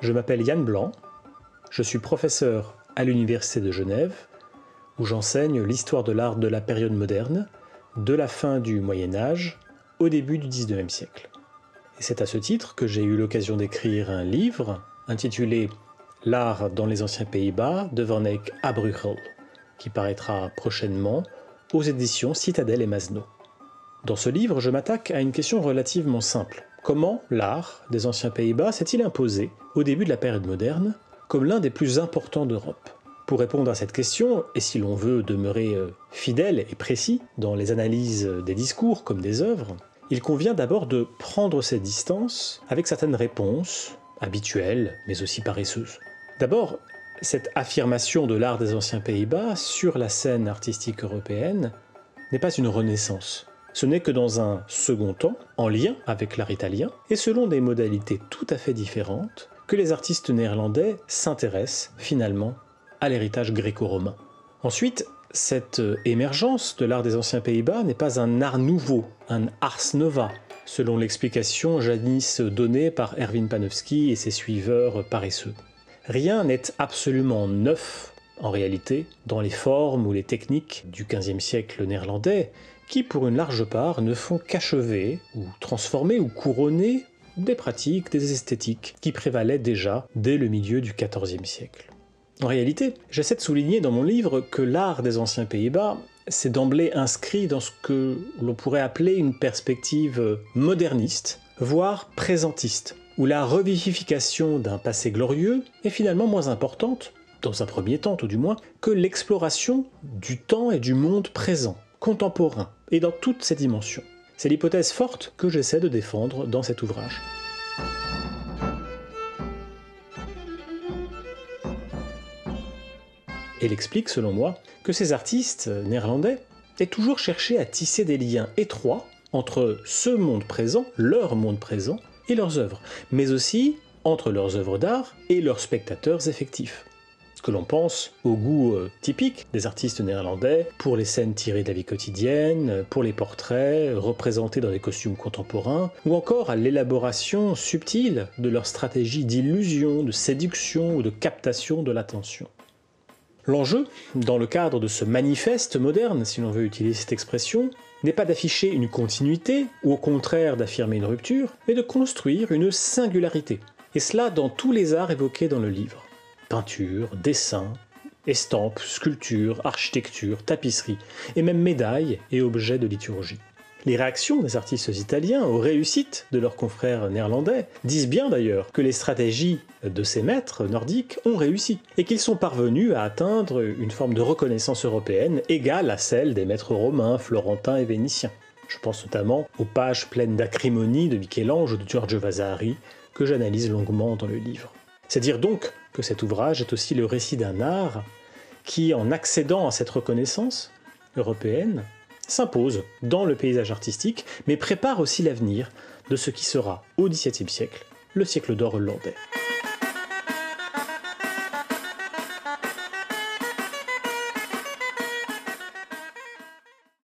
Je m'appelle Yann Blanc, je suis professeur à l'Université de Genève, où j'enseigne l'histoire de l'art de la période moderne, de la fin du Moyen-Âge au début du XIXe siècle. Et c'est à ce titre que j'ai eu l'occasion d'écrire un livre intitulé « L'art dans les anciens Pays-Bas de Van Eyck à Bruegel », qui paraîtra prochainement aux éditions Citadel et Masno. Dans ce livre, je m'attaque à une question relativement simple. Comment l'art des anciens Pays-Bas s'est-il imposé, au début de la période moderne, comme l'un des plus importants d'Europe? Pour répondre à cette question, et si l'on veut demeurer fidèle et précis dans les analyses des discours comme des œuvres, il convient d'abord de prendre ses distances avec certaines réponses, habituelles, mais aussi paresseuses. D'abord, cette affirmation de l'art des anciens Pays-Bas sur la scène artistique européenne n'est pas une renaissance. Ce n'est que dans un second temps, en lien avec l'art italien, et selon des modalités tout à fait différentes, que les artistes néerlandais s'intéressent finalement à l'héritage gréco-romain. Ensuite, cette émergence de l'art des anciens Pays-Bas n'est pas un art nouveau, un ars nova, selon l'explication jadis donnée par Erwin Panofsky et ses suiveurs paresseux. Rien n'est absolument neuf, en réalité, dans les formes ou les techniques du XVe siècle néerlandais, qui pour une large part ne font qu'achever, ou transformer, ou couronner des pratiques, des esthétiques qui prévalaient déjà dès le milieu du XIVe siècle. En réalité, j'essaie de souligner dans mon livre que l'art des anciens Pays-Bas s'est d'emblée inscrit dans ce que l'on pourrait appeler une perspective moderniste, voire présentiste, où la revivification d'un passé glorieux est finalement moins importante, dans un premier temps tout du moins, que l'exploration du temps et du monde présent, contemporain, et dans toutes ses dimensions. C'est l'hypothèse forte que j'essaie de défendre dans cet ouvrage. Elle explique, selon moi, que ces artistes néerlandais aient toujours cherché à tisser des liens étroits entre ce monde présent, leur monde présent, et leurs œuvres, mais aussi entre leurs œuvres d'art et leurs spectateurs effectifs. Que l'on pense au goût typique des artistes néerlandais pour les scènes tirées de la vie quotidienne, pour les portraits représentés dans des costumes contemporains, ou encore à l'élaboration subtile de leur stratégie d'illusion, de séduction ou de captation de l'attention. L'enjeu, dans le cadre de ce manifeste moderne, si l'on veut utiliser cette expression, n'est pas d'afficher une continuité, ou au contraire d'affirmer une rupture, mais de construire une singularité. Et cela dans tous les arts évoqués dans le livre. Peinture, dessin, estampes, sculpture, architecture, tapisserie, et même médailles et objets de liturgie. Les réactions des artistes italiens aux réussites de leurs confrères néerlandais disent bien d'ailleurs que les stratégies de ces maîtres nordiques ont réussi, et qu'ils sont parvenus à atteindre une forme de reconnaissance européenne égale à celle des maîtres romains, florentins et vénitiens. Je pense notamment aux pages pleines d'acrimonie de Michel-Ange ou de Giorgio Vasari, que j'analyse longuement dans le livre. C'est dire donc que cet ouvrage est aussi le récit d'un art qui, en accédant à cette reconnaissance européenne, s'impose dans le paysage artistique, mais prépare aussi l'avenir de ce qui sera, au XVIIe siècle, le siècle d'or hollandais.